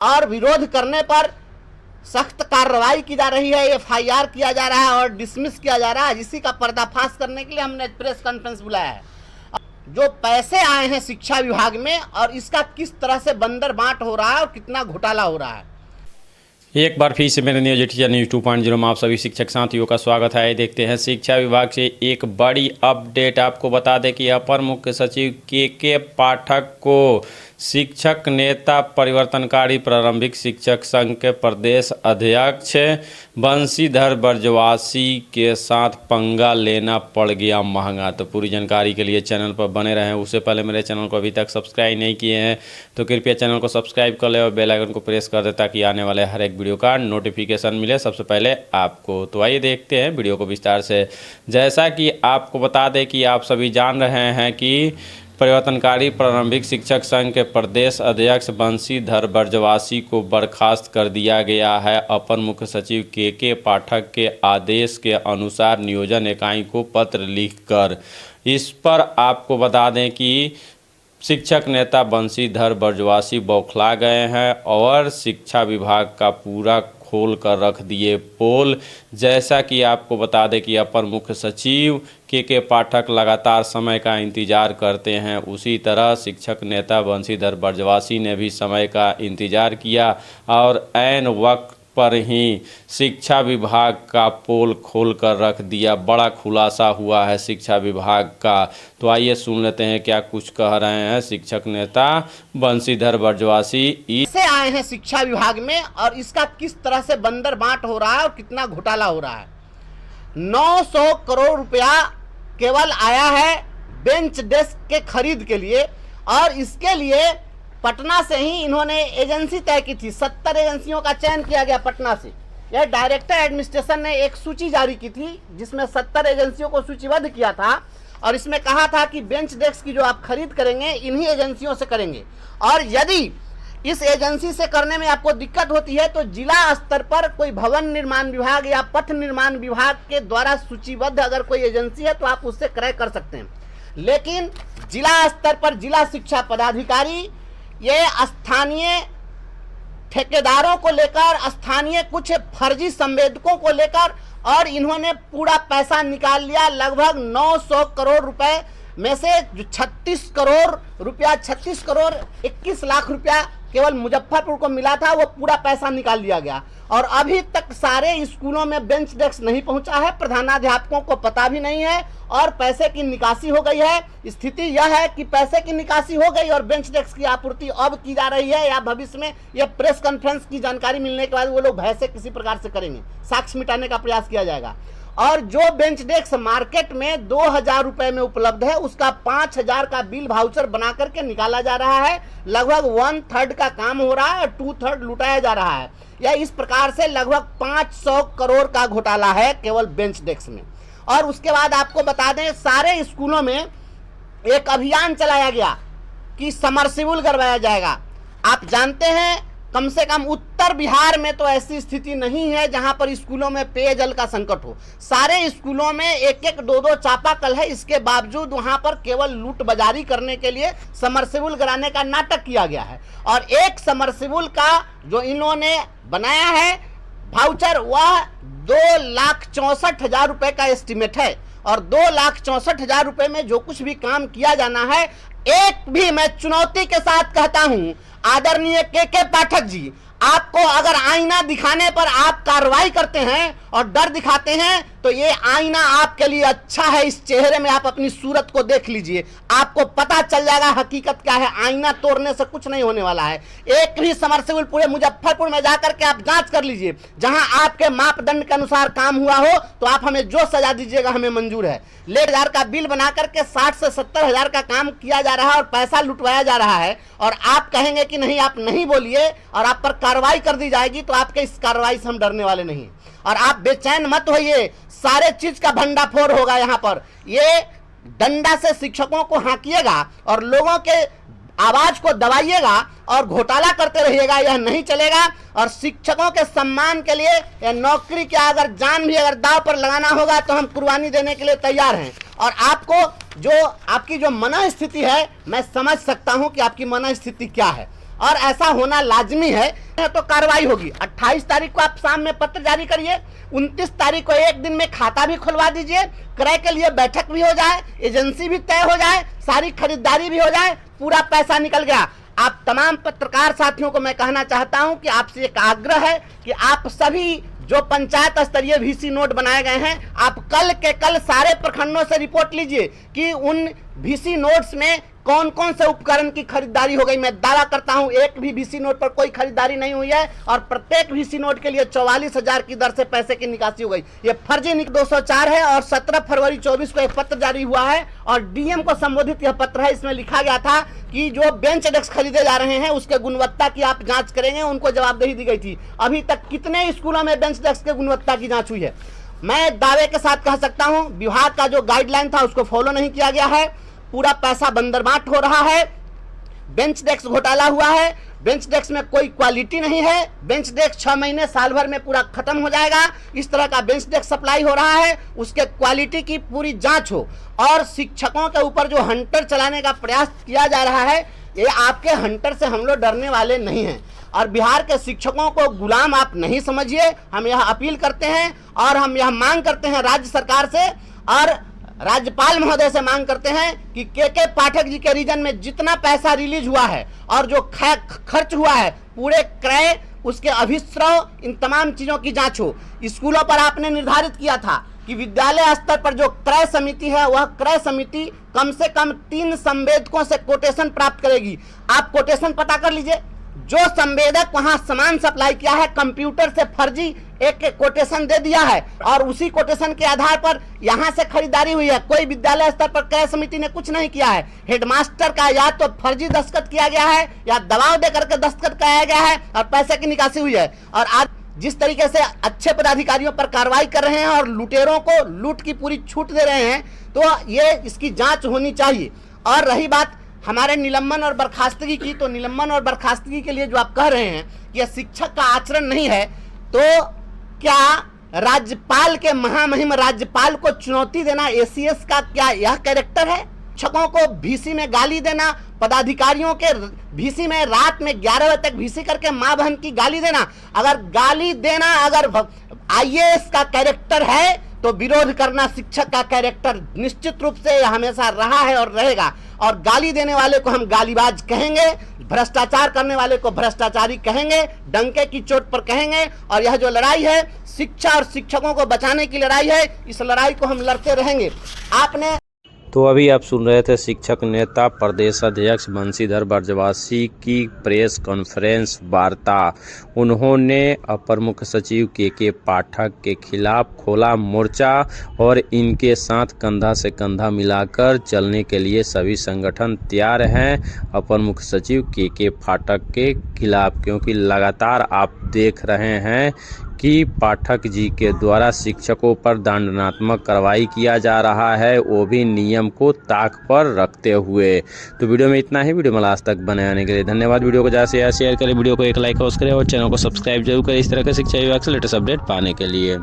और विरोध करने पर सख्त कार्रवाई की जा रही है, एफआईआर किया जा रहा है और डिसमिस किया जा रहा है। इसी का पर्दाफाश करने के लिए हमने प्रेस कॉन्फ्रेंस बुलाया है। जो पैसे आए हैं शिक्षा विभाग में और इसका किस तरह से बंदर बांट हो रहा है और कितना घोटाला हो रहा है। एक बार फिर से मेरे न्यूज टीचर न्यूज 2.0 में आप सभी शिक्षक साथियों का स्वागत है। देखते हैं शिक्षा विभाग से एक बड़ी अपडेट। आपको बता दें कि अपर मुख्य सचिव के पाठक को शिक्षक नेता परिवर्तनकारी प्रारंभिक शिक्षक संघ के प्रदेश अध्यक्ष बंशीधर बरजवासी के साथ पंगा लेना पड़ गया महंगा। तो पूरी जानकारी के लिए चैनल पर बने रहें। उससे पहले मेरे चैनल को अभी तक सब्सक्राइब नहीं किए हैं तो कृपया चैनल को सब्सक्राइब कर ले और बेल आइकन को प्रेस कर दे ताकि आने वाले हर एक वीडियो का नोटिफिकेशन मिले सबसे पहले आपको। तो आइए देखते हैं वीडियो को विस्तार से। जैसा कि आपको बता दें कि आप सभी जान रहे हैं कि परिवर्तनकारी प्रारंभिक शिक्षक संघ के प्रदेश अध्यक्ष बंशीधर बरजवासी को बर्खास्त कर दिया गया है। अपर मुख्य सचिव के पाठक के आदेश के अनुसार नियोजन इकाई को पत्र लिखकर इस पर आपको बता दें कि शिक्षक नेता बंशीधर बरजवासी बौखला गए हैं और शिक्षा विभाग का पूरा खोल कर रख दिए पोल। जैसा कि आपको बता दें कि अपर मुख्य सचिव के पाठक लगातार समय का इंतज़ार करते हैं, उसी तरह शिक्षक नेता बंशीधर बरजवासी ने भी समय का इंतज़ार किया और ऐन वक्त पर ही शिक्षा विभाग का पोल खोल कर रख दिया। बड़ा खुलासा हुआ है शिक्षा विभाग का। तो आइए सुन लेते हैं क्या कुछ कह रहे हैं शिक्षक नेता बंशीधर बरजवासी। पैसे आए हैं शिक्षा विभाग में और इसका किस तरह से बंदर बांट हो रहा है और कितना घोटाला हो रहा है। 900 करोड़ रुपया केवल आया है बेंच डेस्क के खरीद के लिए और इसके लिए पटना से ही इन्होंने एजेंसी तय की थी। 70 एजेंसियों का चयन किया गया पटना से। यह डायरेक्टर एडमिनिस्ट्रेशन ने एक सूची जारी की थी जिसमें 70 एजेंसियों को सूचीबद्ध किया था और इसमें कहा था कि बेंच डेस्क की जो आप खरीद करेंगे इन्हीं एजेंसियों से करेंगे और यदि इस एजेंसी से करने में आपको दिक्कत होती है तो जिला स्तर पर कोई भवन निर्माण विभाग या पथ निर्माण विभाग के द्वारा सूचीबद्ध अगर कोई एजेंसी है तो आप उससे क्रय कर सकते हैं। लेकिन जिला स्तर पर जिला शिक्षा पदाधिकारी ये स्थानीय ठेकेदारों को लेकर, स्थानीय कुछ फर्जी संवेदकों को लेकर और इन्होंने पूरा पैसा निकाल लिया। लगभग 900 करोड़ रुपए में से जो 36 करोड़ रुपया 36 करोड़ 21 लाख रुपया केवल मुजफ्फरपुर को मिला था वो पूरा पैसा निकाल लिया गया और अभी तक सारे स्कूलों में बेंच डेस्क नहीं पहुंचा है। प्रधानाध्यापकों को पता भी नहीं है और पैसे की निकासी हो गई है। स्थिति यह है कि पैसे की निकासी हो गई और बेंच डेस्क की आपूर्ति अब की जा रही है या भविष्य में यह प्रेस कॉन्फ्रेंस की जानकारी मिलने के बाद वो लोग भय से किसी प्रकार से करेंगे, साक्ष्य मिटाने का प्रयास किया जाएगा। और जो बेंच डेस्क मार्केट में 2000 रुपए में उपलब्ध है उसका 5000 का बिल वाउचर बना करके निकाला जा रहा है। लगभग 1/3 का काम हो रहा है और 2/3 लुटाया जा रहा है। या इस प्रकार से लगभग 500 करोड़ का घोटाला है केवल बेंच डेस्क में। और उसके बाद आपको बता दें सारे स्कूलों में एक अभियान चलाया गया कि समरसिबल करवाया जाएगा। आप जानते हैं कम से कम उत्तर बिहार में तो ऐसी स्थिति नहीं है जहां पर स्कूलों में पेयजल का संकट हो। सारे स्कूलों में एक एक दो दो चापाकल है, इसके बावजूद वहां पर केवल लूट बाजारी करने के लिए समरसिबल कराने का नाटक किया गया है। और एक समरसिबल का जो इन्होंने बनाया है वाउचर वह 2,64,000 रुपए का एस्टिमेट है और 2,64,000 रुपए में जो कुछ भी काम किया जाना है, एक भी मैं चुनौती के साथ कहता हूं आदरणीय के पाठक जी, आपको अगर आईना दिखाने पर आप कार्रवाई करते हैं और डर दिखाते हैं तो ये आईना आपके लिए अच्छा है। इस चेहरे में आप अपनी सूरत को देख लीजिए, आपको पता चल जाएगा हकीकत क्या है। आईना तोड़ने से कुछ नहीं होने वाला है। एक भी समरसिबल पूरे मुजफ्फरपुर में जाकर के आप जांच कर लीजिए, जहां आपके मापदंड के अनुसार काम हुआ हो तो आप हमें जो सजा दीजिएगा हमें मंजूर है। 1,00,000 का बिल बना करके 60 से 70 हजार का काम किया जा रहा है और पैसा लुटवाया जा रहा है और आप कहेंगे कि नहीं आप नहीं बोलिए और आप पर कार्रवाई कर दी जाएगी तो आपके इस कार्रवाई से हम डरने वाले नहीं। और आप बेचैन मत होइए, सारे चीज का भंडाफोड़ होगा। यहाँ पर ये डंडा से शिक्षकों को हाकिएगा और लोगों के आवाज को दबाइएगा और घोटाला करते रहिएगा, यह नहीं चलेगा। और शिक्षकों के सम्मान के लिए या नौकरी के अगर जान भी अगर दांव पर लगाना होगा तो हम कुर्बानी देने के लिए तैयार हैं। और आपको जो आपकी जो मनस्थिति है मैं समझ सकता हूं कि आपकी मनस्थिति क्या है। और ऐसा होना लाजमी है तो कार्रवाई होगी। 28 तारीख को आप शाम में पत्र जारी करिए, 29 तारीख को एक दिन में खाता भी खुलवा दीजिए, क्रय के लिए बैठक भी हो जाए, एजेंसी भी तय हो जाए, सारी खरीदारी भी हो जाए, पूरा पैसा निकल गया। आप तमाम पत्रकार साथियों को मैं कहना चाहता हूं कि आपसे एक आग्रह है कि आप सभी जो पंचायत स्तरीय वीसी नोट बनाए गए हैं, आप कल के कल सारे प्रखंडों से रिपोर्ट लीजिए कि उन वीसी नोट्स में कौन कौन से उपकरण की खरीदारी हो गई। मैं दावा करता हूं एक भी वीसी नोट पर कोई खरीदारी नहीं हुई है और प्रत्येक वीसी नोट के लिए 44,000 की दर से पैसे की निकासी हो गई। ये फर्जी 204 है और 17 फरवरी 24 को एक पत्र जारी हुआ है और डीएम को संबोधित यह पत्र है। इसमें लिखा गया था कि जो बेंच डेस्क खरीदे जा रहे हैं उसके गुणवत्ता की आप जांच करेंगे, उनको जवाबदेही दी गई थी। अभी तक कितने स्कूलों में बेंच डेस्क के गुणवत्ता की जांच हुई है? मैं दावे के साथ कह सकता हूं विभाग का जो गाइडलाइन था उसको फॉलो नहीं किया गया है, पूरा पैसा बंदरबाट हो रहा है, बेंच डेस्क घोटाला हुआ है, बेंच डेस्क में कोई क्वालिटी नहीं है, बेंच डेस्क 6 महीने साल भर में पूरा खत्म हो जाएगा, इस तरह का बेंच डेस्क सप्लाई हो रहा है, उसके क्वालिटी की पूरी जांच हो। और शिक्षकों के ऊपर जो हंटर चलाने का प्रयास किया जा रहा है, ये आपके हंटर से हम लोग डरने वाले नहीं हैं और बिहार के शिक्षकों को गुलाम आप नहीं समझिए। हम यह अपील करते हैं और हम यह मांग करते हैं राज्य सरकार से और राज्यपाल महोदय से मांग करते हैं कि के पाठक जी के रीजन में जितना पैसा रिलीज हुआ है और जो खर्च हुआ है, पूरे क्रय, उसके अभिस्रव, इन तमाम चीजों की जांच हो। स्कूलों पर आपने निर्धारित किया था कि विद्यालय स्तर पर जो क्रय समिति है वह क्रय समिति कम से कम 3 संवेदकों से कोटेशन प्राप्त करेगी। आप कोटेशन पता कर लीजिए, जो संवेदक वहां सामान सप्लाई किया है कंप्यूटर से फर्जी एक कोटेशन दे दिया है और उसी कोटेशन के आधार पर यहां से खरीदारी हुई है। कोई विद्यालय स्तर पर क्रय समिति ने कुछ नहीं किया है। हेडमास्टर का या तो फर्जी दस्तखत किया गया है या दबाव दे करके दस्तखत कराया गया है और पैसे की निकासी हुई है। और आज जिस तरीके से अच्छे पदाधिकारियों पर कार्रवाई कर रहे हैं और लुटेरों को लूट की पूरी छूट दे रहे हैं, तो ये इसकी जांच होनी चाहिए। और रही बात हमारे निलंबन और बर्खास्तगी की, तो निलंबन और बर्खास्तगी के लिए जो आप कह रहे हैं कि यह शिक्षक का आचरण नहीं है, तो क्या राज्यपाल के महामहिम राज्यपाल को चुनौती देना एसीएस का क्या यह कैरेक्टर है? शिक्षकों को वीसी में गाली देना, पदाधिकारियों के वीसी में रात में 11 बजे तक वीसी करके माँ बहन की गाली देना, अगर गाली देना अगर आईएएस का कैरेक्टर है तो विरोध करना शिक्षक का कैरेक्टर निश्चित रूप से हमेशा रहा है और रहेगा। और गाली देने वाले को हम गालीबाज कहेंगे, भ्रष्टाचार करने वाले को भ्रष्टाचारी कहेंगे, डंके की चोट पर कहेंगे। और यह जो लड़ाई है शिक्षा और शिक्षकों को बचाने की लड़ाई है, इस लड़ाई को हम लड़ते रहेंगे। आपने तो अभी आप सुन रहे थे शिक्षक नेता प्रदेश अध्यक्ष बंशीधर बर्जवासी की प्रेस कॉन्फ्रेंस वार्ता। उन्होंने अपर मुख्य सचिव के पाठक के खिलाफ खोला मोर्चा और इनके साथ कंधा से कंधा मिलाकर चलने के लिए सभी संगठन तैयार हैं अपर मुख्य सचिव के पाठक के खिलाफ, क्योंकि लगातार आप देख रहे हैं कि पाठक जी के द्वारा शिक्षकों पर दंडात्मक कार्रवाई किया जा रहा है, वो भी नियम को ताक पर रखते हुए। तो वीडियो में इतना ही। वीडियो में लास्ट तक बने रहने के लिए धन्यवाद। वीडियो को ज़्यादा से शेयर करें, वीडियो को एक लाइक अवश्य करें और चैनल को सब्सक्राइब जरूर करें इस तरह के शिक्षा विभाग से लेटेस्ट अपडेट पाने के लिए।